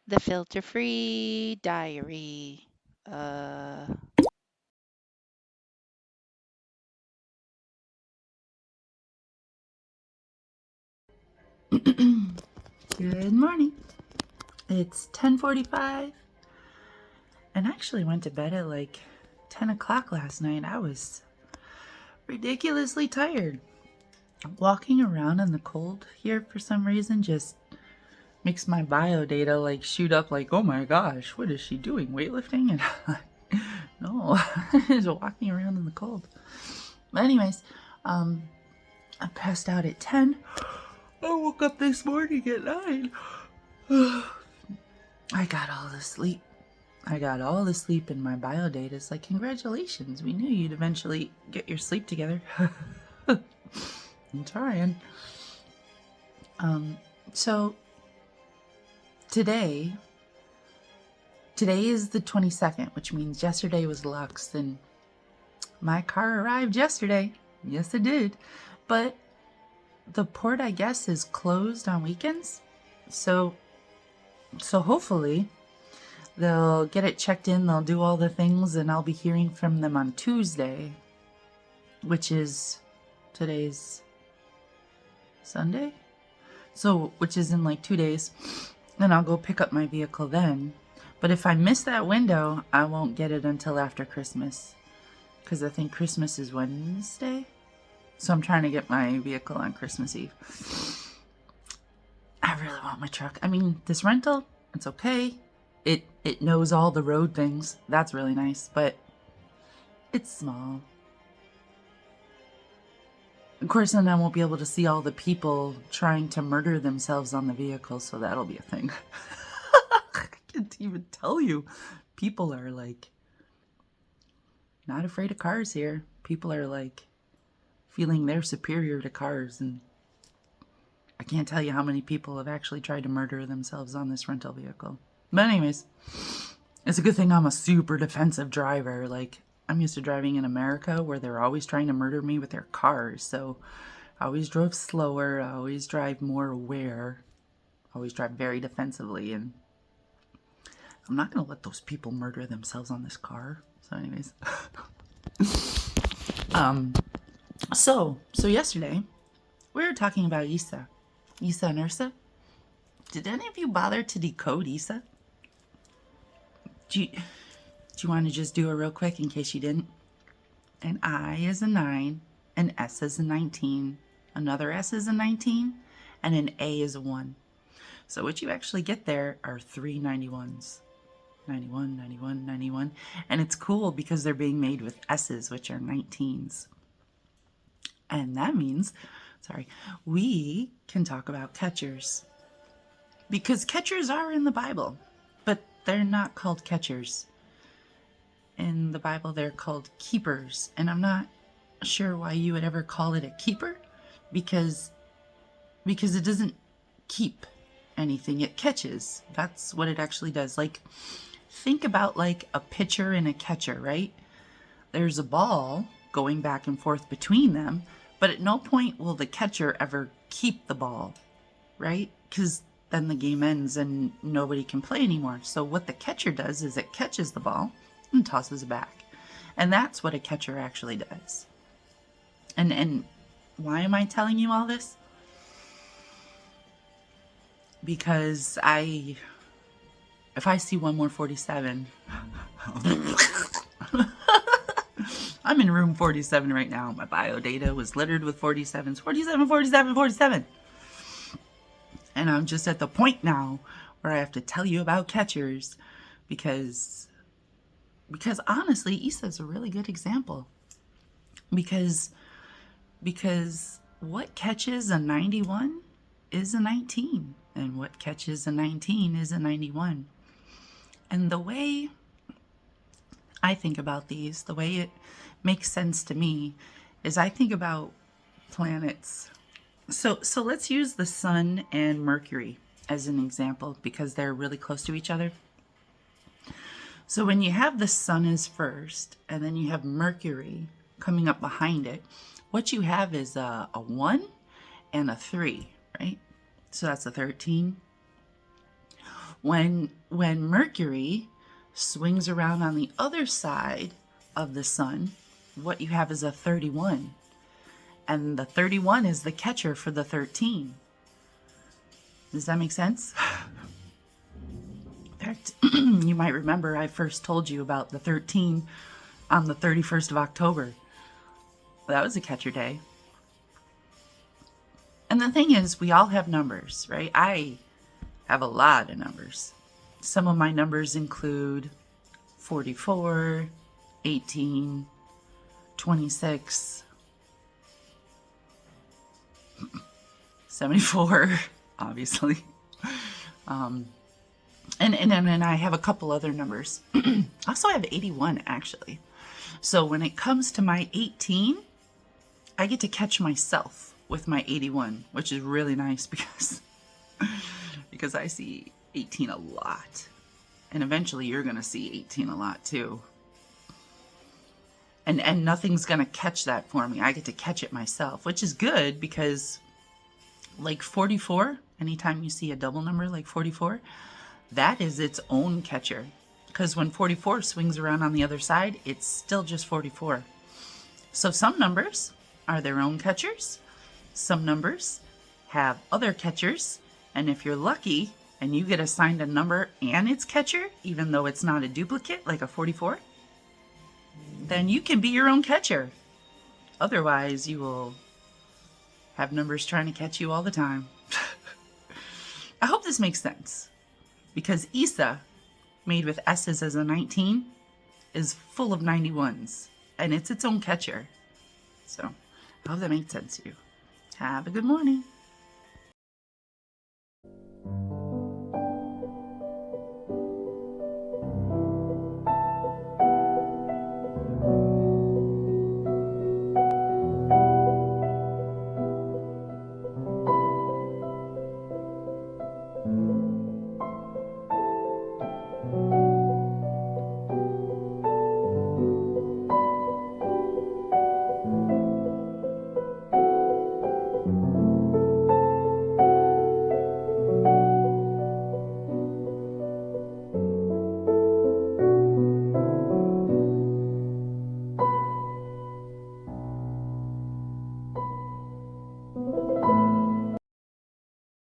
The filter-free diary. Uh, Good morning. It's 10:45, and I actually went to bed at like 10 o'clock last night. I was ridiculously tired. Walking around in the cold here for some reason just makes my bio data like shoot up like, oh my gosh, what is she doing? Weightlifting? And I'm like, no, just walking around in the cold. But anyways, I passed out at 10. I woke up this morning at 9. I got all the sleep. In my bio data. It's like, congratulations, we knew you'd eventually get your sleep together. I'm trying. So today is the 22nd, which means yesterday was Lux, and my car arrived yesterday. Yes, it did. But the port, I guess, is closed on weekends. So hopefully they'll get it checked in, they'll do all the things, and I'll be hearing from them on Tuesday, which is today's Sunday? So, which is in like 2 days. Then I'll go pick up my vehicle then. But if I miss that window, I won't get it until after Christmas. Because I think Christmas is Wednesday. So I'm trying to get my vehicle on Christmas Eve. I really want my truck. I mean, this rental, it's okay. It knows all the road things. That's really nice. But it's small. Of course, then I won't be able to see all the people trying to murder themselves on the vehicle, so that'll be a thing. I can't even tell you. People are like not afraid of cars here. People are like feeling they're superior to cars, and I can't tell you how many people have actually tried to murder themselves on this rental vehicle. But anyways, it's a good thing I'm a super defensive driver. Like, I'm used to driving in America where they're always trying to murder me with their cars. So I always drove slower. I always drive more aware. I always drive very defensively. And I'm not going to let those people murder themselves on this car. So anyways. So yesterday we were talking about Issa and Ursa. Did any of you bother to decode Issa? Do you want to just do it real quick in case you didn't? An I is a 9, an S is a 19, another S is a 19, and an A is a 1. So what you actually get there are 3 91s. 91, 91, 91. And it's cool because they're being made with S's, which are 19s. And that means, we can talk about catchers. Because catchers are in the Bible, but they're not called catchers. In the Bible, they're called keepers. And I'm not sure why you would ever call it a keeper, because it doesn't keep anything. It catches. That's what it actually does. Like, think about like a pitcher and a catcher, right? There's a ball going back and forth between them, but at no point will the catcher ever keep the ball, right? Because then the game ends and nobody can play anymore. So what the catcher does is it catches the ball and tosses it back. And that's what a catcher actually does. And why am I telling you all this? Because if I see one more 47, I'm in room 47 right now. My bio data was littered with 47s. 47, 47, 47. And I'm just at the point now where I have to tell you about catchers because honestly, Issa's a really good example. Because what catches a 91 is a 19, and what catches a 19 is a 91. And the way I think about these, the way it makes sense to me, is I think about planets. So let's use the Sun and Mercury as an example because they're really close to each other. So when you have the Sun is first, and then you have Mercury coming up behind it, what you have is a 1 and a 3, right? So that's a 13. When Mercury swings around on the other side of the sun, what you have is a 31. And the 31 is the catcher for the 13. Does that make sense? In fact, you might remember I first told you about the 13 on the 31st of October. That was a catcher day. And the thing is, we all have numbers, right? I have a lot of numbers. Some of my numbers include 44, 18, 26, 74, obviously. And I have a couple other numbers. I also have 81, actually. So when it comes to my 18, I get to catch myself with my 81, which is really nice because I see 18 a lot. And eventually you're going to see 18 a lot too. And nothing's going to catch that for me. I get to catch it myself, which is good because like 44, anytime you see a double number like 44, that is its own catcher. Because when 44 swings around on the other side, it's still just 44. So some numbers are their own catchers. Some numbers have other catchers. And if you're lucky and you get assigned a number and its catcher, even though it's not a duplicate like a 44, then you can be your own catcher. Otherwise, you will have numbers trying to catch you all the time. I hope this makes sense. Because Isa, made with S's as a 19, is full of 91s. And it's its own catcher. So, I hope that made sense to you. Have a good morning.